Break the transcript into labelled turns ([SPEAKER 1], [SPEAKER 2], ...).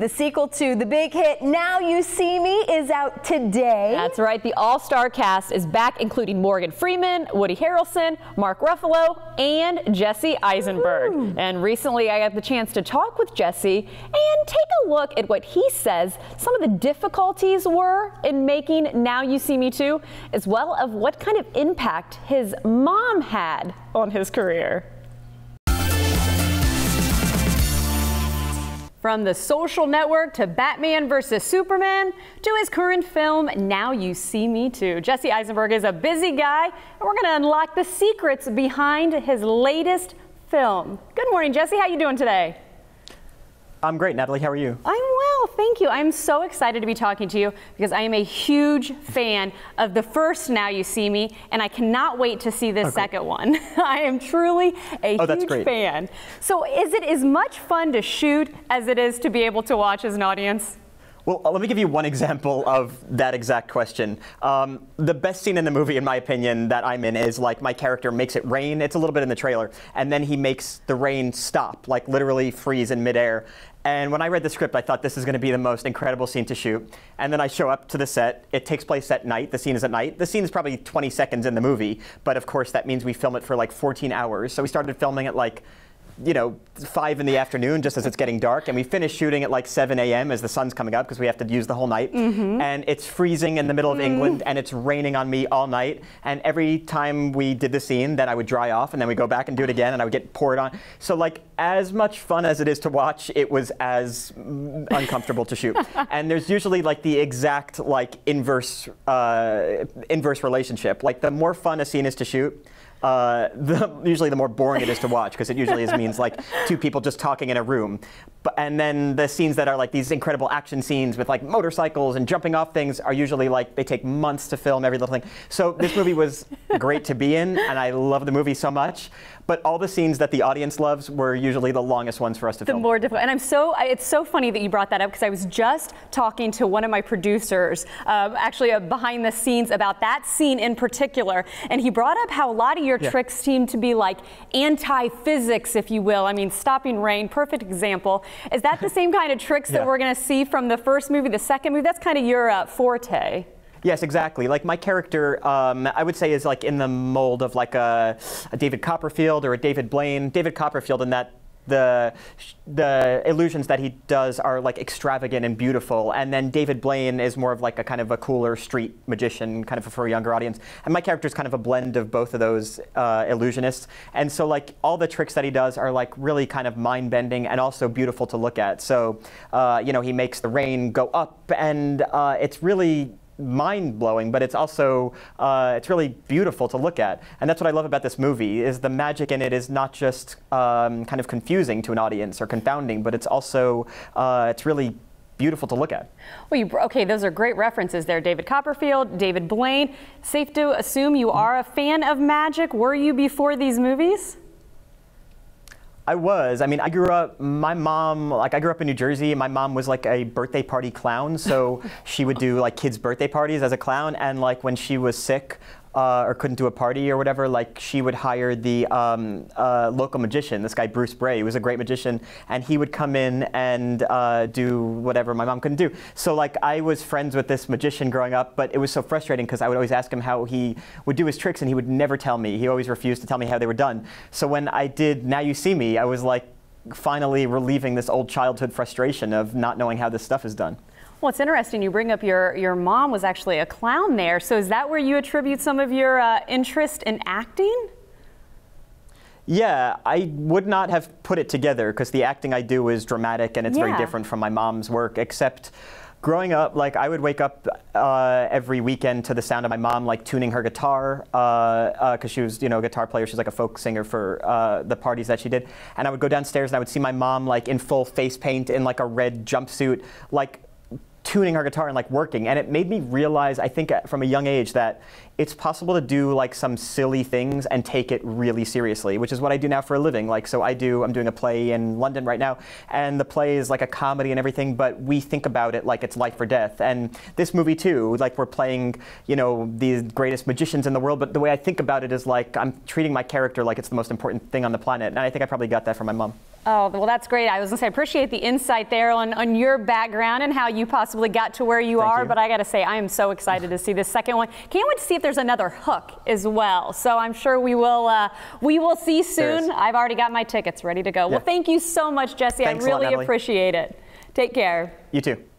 [SPEAKER 1] The sequel to the big hit Now You See Me is out today.
[SPEAKER 2] That's right. The all-star cast is back, including Morgan Freeman, Woody Harrelson, Mark Ruffalo, and Jesse Eisenberg.
[SPEAKER 1] Ooh.
[SPEAKER 2] And recently I got the chance to talk with Jesse and take a look at what he says some of the difficulties were in making Now You See Me 2, as well as what kind of impact his mom had on his career. From The Social Network to Batman vs. Superman to his current film, Now You See Me Too. Jesse Eisenberg is a busy guy, and we're going to unlock the secrets behind his latest film. Good morning, Jesse. How you doing today?
[SPEAKER 3] I'm great, Natalie. How are you?
[SPEAKER 2] I'm well, thank you. I'm so excited to be talking to you because I am a huge fan of the first Now You See Me, and I cannot wait to see this second one. I am truly a huge fan. So is it as much fun to shoot as it is to be able to watch as an audience?
[SPEAKER 3] Well, let me give you one example of that exact question. The best scene in the movie, in my opinion, that I'm in is like my character makes it rain. It's a little bit in the trailer. And then he makes the rain stop, like literally freeze in midair. And when I read the script, I thought this is going to be the most incredible scene to shoot. And then I show up to the set. It takes place at night. The scene is at night. The scene is probably 20 seconds in the movie. But of course, that means we film it for like 14 hours. So we started filming at like, 5 in the afternoon, just as it's getting dark, and we finished shooting at like 7 a.m. as the sun's coming up because we have to use the whole night. And it's freezing in the middle of England, and it's raining on me all night. And every time we did the scene, then I would dry off, and then we go back and do it again, and I would get poured on. So like, as much fun as it is to watch, it was as uncomfortable to shoot. And there's usually like the exact like inverse relationship. Like the more fun a scene is to shoot, usually the more boring it is to watch, because it usually means like two people just talking in a room. And then the scenes that are like these incredible action scenes with like motorcycles and jumping off things are usually like, they take months to film every little thing. So this movie was great to be in, and I love the movie so much. But all the scenes that the audience loves were usually the longest ones for us to film.
[SPEAKER 2] The more difficult. And it's so funny that you brought that up, because I was just talking to one of my producers, actually behind the scenes, about that scene in particular. And he brought up how a lot of your tricks seem to be like anti-physics, if you will. I mean, stopping rain, perfect example. Is that the same kind of tricks that we're going to see from the first movie, the second movie? That's kind of your forte.
[SPEAKER 3] Yes, exactly. Like my character, I would say is like in the mold of like a David Copperfield or a David Blaine. David Copperfield, in that the illusions that he does are like extravagant and beautiful, and then David Blaine is more of like a kind of a cooler street magician, kind of for a younger audience. And my character is kind of a blend of both of those illusionists. And so like all the tricks that he does are like really kind of mind-bending and also beautiful to look at. So he makes the rain go up, and it's really mind-blowing, but it's also it's really beautiful to look at. And that's what I love about this movie, is the magic in it is not just kind of confusing to an audience or confounding, but it's also it's really beautiful to look at.
[SPEAKER 2] Well, okay, those are great references there. David Copperfield, David Blaine. Safe to assume you are a fan of magic. Were you before these movies?
[SPEAKER 3] I was. I mean, I grew up in New Jersey. My mom was like a birthday party clown, so she would do like kids' birthday parties as a clown. And like when she was sick or couldn't do a party or whatever, like she would hire the local magician, this guy Bruce Bray, who was a great magician, and he would come in and do whatever my mom couldn't do. So like I was friends with this magician growing up, but it was so frustrating because I would always ask him how he would do his tricks, and he would never tell me. He always refused to tell me how they were done. So when I did Now You See Me, I was like finally relieving this old childhood frustration of not knowing how this stuff is done.
[SPEAKER 2] Well, it's interesting you bring up your mom was actually a clown there. So is that where you attribute some of your interest in acting?
[SPEAKER 3] Yeah, I would not have put it together, because the acting I do is dramatic, and it's very different from my mom's work, except growing up, like I would wake up every weekend to the sound of my mom like tuning her guitar, because she was, a guitar player. She's like a folk singer for the parties that she did. And I would go downstairs and I would see my mom like in full face paint in like a red jumpsuit, like tuning our guitar and like working. And it made me realize, I think from a young age, that it's possible to do like some silly things and take it really seriously, which is what I do now for a living. Like, so I'm doing a play in London right now, and the play is like a comedy and everything, but we think about it like it's life or death. And this movie too, like we're playing, the greatest magicians in the world, but the way I think about it is like I'm treating my character like it's the most important thing on the planet. And I think I probably got that from my mom.
[SPEAKER 2] Oh, well, that's great. I was going to say, I appreciate the insight there on your background and how you possibly got to where you are. But I got to say, I am so excited to see this second one. Can't wait to see if there's another Hook as well. So I'm sure we will see soon. I've already got my tickets ready to go. Yeah. Well, thank you so much, Jesse. I really appreciate it. Take care.
[SPEAKER 3] You too.